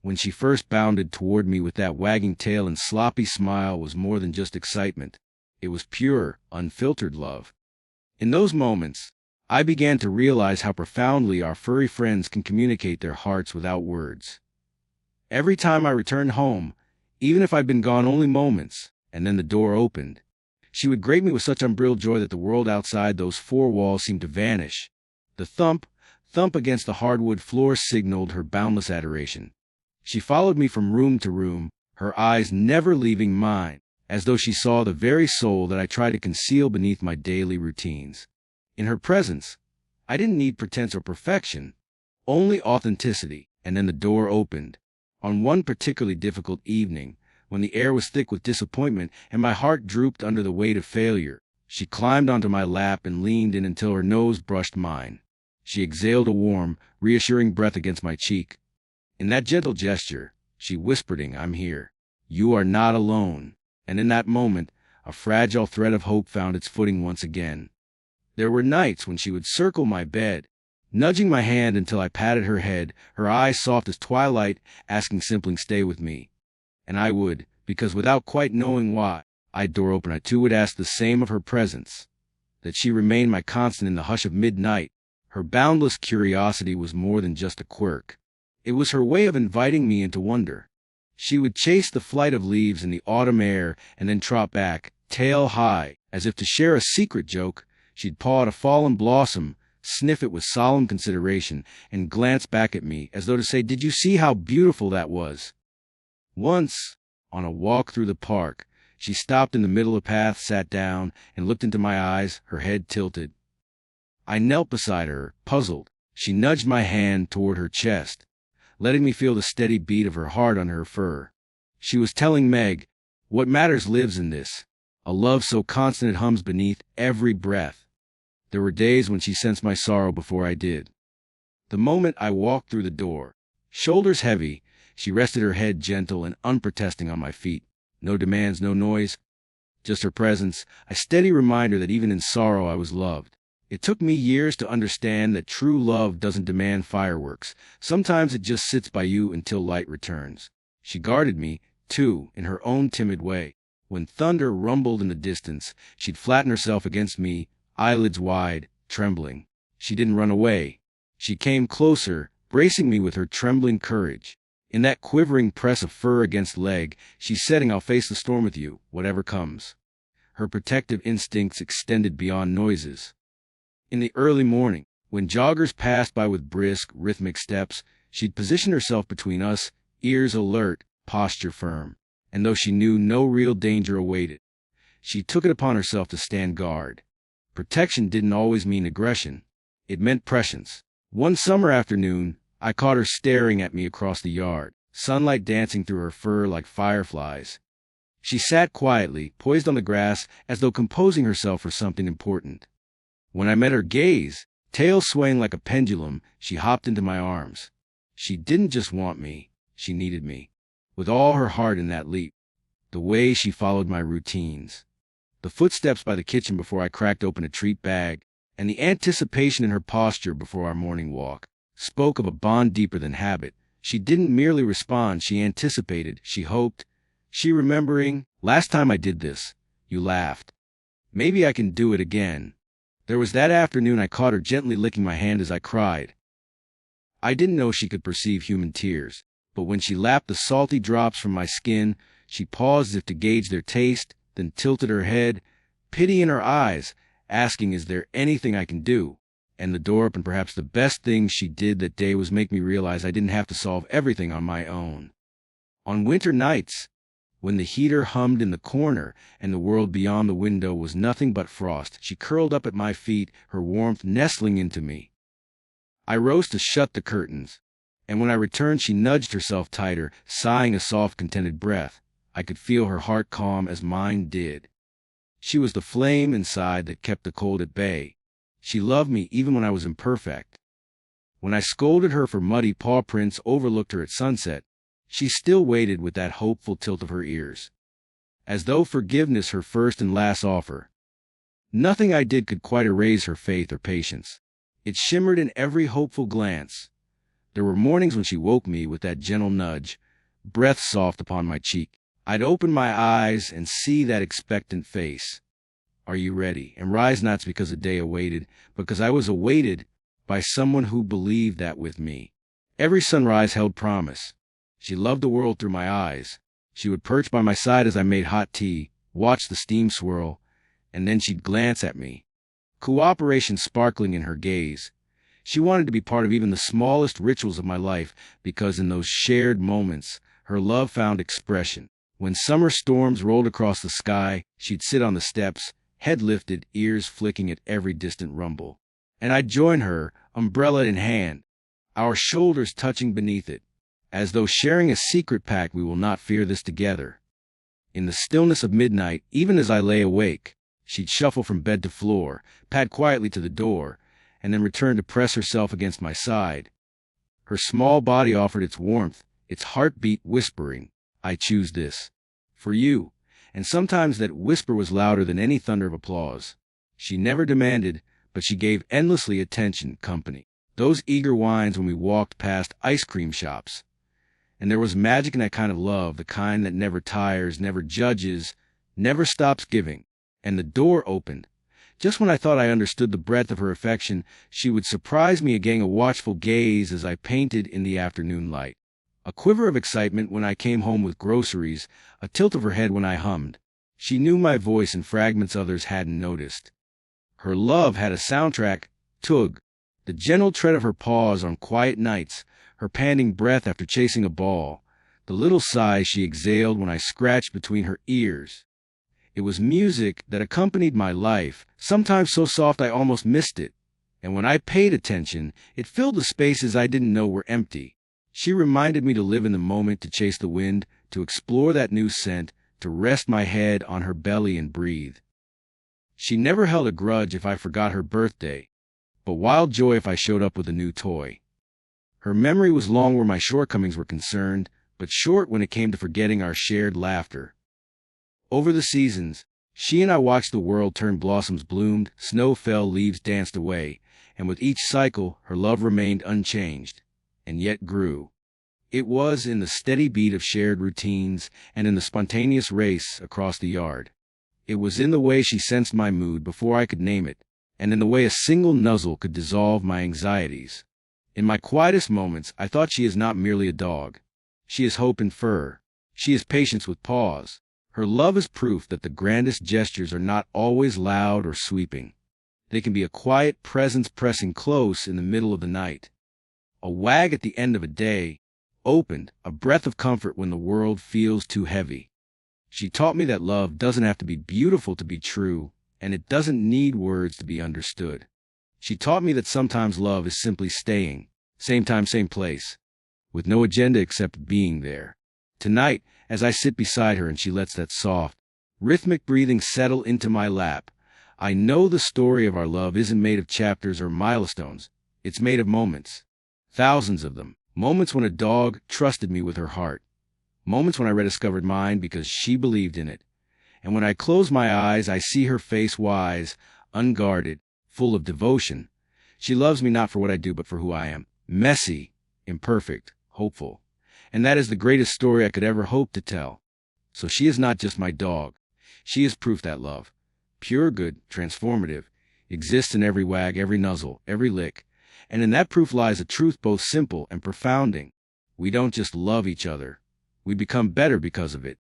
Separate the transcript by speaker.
Speaker 1: When she first bounded toward me with that wagging tail and sloppy smile was more than just excitement. It was pure, unfiltered love. In those moments, I began to realize how profoundly our furry friends can communicate their hearts without words. Every time I returned home, even if I'd been gone only moments, and then the door opened, she would greet me with such unbridled joy that the world outside those four walls seemed to vanish. The thump against the hardwood floor signaled her boundless adoration. She followed me from room to room, her eyes never leaving mine, as though she saw the very soul that I tried to conceal beneath my daily routines. In her presence, I didn't need pretense or perfection, only authenticity. And then the door opened. On one particularly difficult evening, when the air was thick with disappointment and my heart drooped under the weight of failure, she climbed onto my lap and leaned in until her nose brushed mine. She exhaled a warm, reassuring breath against my cheek. In that gentle gesture, she whispered, "I'm here. You are not alone." And in that moment, a fragile thread of hope found its footing once again. There were nights when she would circle my bed, nudging my hand until I patted her head, her eyes soft as twilight, asking simply, "Stay with me." And I would, because without quite knowing why, I'd door open, I too would ask the same of her presence, that she remained my constant in the hush of midnight. Her boundless curiosity was more than just a quirk. It was her way of inviting me into wonder. She would chase the flight of leaves in the autumn air and then trot back, tail high, as if to share a secret joke. She'd paw at a fallen blossom, sniff it with solemn consideration, and glance back at me as though to say, "Did you see how beautiful that was?" Once, on a walk through the park, she stopped in the middle of the path, sat down, and looked into my eyes, her head tilted. I knelt beside her, puzzled. She nudged my hand toward her chest, letting me feel the steady beat of her heart on her fur. She was telling Meg, "What matters lives in this, a love so constant it hums beneath every breath." There were days when she sensed my sorrow before I did. The moment I walked through the door, shoulders heavy, she rested her head gentle and unprotesting on my feet. No demands, no noise, just her presence, a steady reminder that even in sorrow I was loved. It took me years to understand that true love doesn't demand fireworks. Sometimes it just sits by you until light returns. She guarded me, too, in her own timid way. When thunder rumbled in the distance, she'd flatten herself against me, eyelids wide, trembling. She didn't run away. She came closer, bracing me with her trembling courage. In that quivering press of fur against leg, she's saying, "I'll face the storm with you, whatever comes." Her protective instincts extended beyond noises. In the early morning, when joggers passed by with brisk, rhythmic steps, she'd position herself between us, ears alert, posture firm. And though she knew no real danger awaited, she took it upon herself to stand guard. Protection didn't always mean aggression. It meant prescience. One summer afternoon, I caught her staring at me across the yard, sunlight dancing through her fur like fireflies. She sat quietly, poised on the grass, as though composing herself for something important. When I met her gaze, tail swaying like a pendulum, she hopped into my arms. She didn't just want me, she needed me. With all her heart in that leap. The way she followed my routines. The footsteps by the kitchen before I cracked open a treat bag, and the anticipation in her posture before our morning walk, spoke of a bond deeper than habit. She didn't merely respond, she anticipated, she hoped. She remembering, "Last time I did this, you laughed. Maybe I can do it again." There was that afternoon I caught her gently licking my hand as I cried. I didn't know she could perceive human tears, but when she lapped the salty drops from my skin, she paused as if to gauge their taste, then tilted her head, pity in her eyes, asking, "Is there anything I can do?" And the door opened. Perhaps the best thing she did that day was make me realize I didn't have to solve everything on my own. On winter nights, when the heater hummed in the corner and the world beyond the window was nothing but frost, she curled up at my feet, her warmth nestling into me. I rose to shut the curtains, and when I returned she nudged herself tighter, sighing a soft, contented breath. I could feel her heart calm as mine did. She was the flame inside that kept the cold at bay. She loved me even when I was imperfect. When I scolded her for muddy paw prints, overlooked her at sunset, she still waited with that hopeful tilt of her ears, as though forgiveness her first and last offer. Nothing I did could quite erase her faith or patience. It shimmered in every hopeful glance, There were mornings when she woke me with that gentle nudge, breath soft upon my cheek. I'd open my eyes and see that expectant face. Are you ready? And rise not because a day awaited, but because I was awaited by someone who believed that with me. Every sunrise held promise. She loved the world through my eyes. She would perch by my side as I made hot tea, watch the steam swirl, and then she'd glance at me, cooperation sparkling in her gaze. She wanted to be part of even the smallest rituals of my life, because in those shared moments, her love found expression. When summer storms rolled across the sky, she'd sit on the steps, head lifted, ears flicking at every distant rumble. And I'd join her, umbrella in hand, our shoulders touching beneath it, as though sharing a secret pact. We will not fear this together. In the stillness of midnight, even as I lay awake, she'd shuffle from bed to floor, pad quietly to the door, and then return to press herself against my side. Her small body offered its warmth, its heartbeat whispering, I choose this. For you. And sometimes that whisper was louder than any thunder of applause. She never demanded, but she gave endlessly attention, company. Those eager whines when we walked past ice cream shops. And there was magic in that kind of love, the kind that never tires, never judges, never stops giving. And the door opened. Just when I thought I understood the breadth of her affection, she would surprise me again, a watchful gaze as I painted in the afternoon light. A quiver of excitement when I came home with groceries, a tilt of her head when I hummed. She knew my voice in fragments others hadn't noticed. Her love had a soundtrack, tug, the gentle tread of her paws on quiet nights, her panting breath after chasing a ball, the little sigh she exhaled when I scratched between her ears. It was music that accompanied my life, sometimes so soft I almost missed it, and when I paid attention, it filled the spaces I didn't know were empty. She reminded me to live in the moment, to chase the wind, to explore that new scent, to rest my head on her belly and breathe. She never held a grudge if I forgot her birthday, but wild joy if I showed up with a new toy. Her memory was long where my shortcomings were concerned, but short when it came to forgetting our shared laughter. Over the seasons, she and I watched the world turn. Blossoms bloomed, snow fell, leaves danced away, and with each cycle, her love remained unchanged, and yet grew. It was in the steady beat of shared routines and in the spontaneous race across the yard. It was in the way she sensed my mood before I could name it, and in the way a single nuzzle could dissolve my anxieties. In my quietest moments, I thought she is not merely a dog. She is hope in fur. She is patience with paws. Her love is proof that the grandest gestures are not always loud or sweeping. They can be a quiet presence pressing close in the middle of the night. A wag at the end of a day, opened, a breath of comfort when the world feels too heavy. She taught me that love doesn't have to be beautiful to be true, and it doesn't need words to be understood. She taught me that sometimes love is simply staying, same time, same place, with no agenda except being there. Tonight, as I sit beside her and she lets that soft, rhythmic breathing settle into my lap, I know the story of our love isn't made of chapters or milestones. It's made of moments. Thousands of them. Moments when a dog trusted me with her heart. Moments when I rediscovered mine because she believed in it. And when I close my eyes, I see her face wise, unguarded, full of devotion. She loves me not for what I do, but for who I am. Messy, imperfect, hopeful. And that is the greatest story I could ever hope to tell. So she is not just my dog. She is proof that love, pure good, transformative, exists in every wag, every nuzzle, every lick. And in that proof lies a truth both simple and profounding. We don't just love each other. We become better because of it.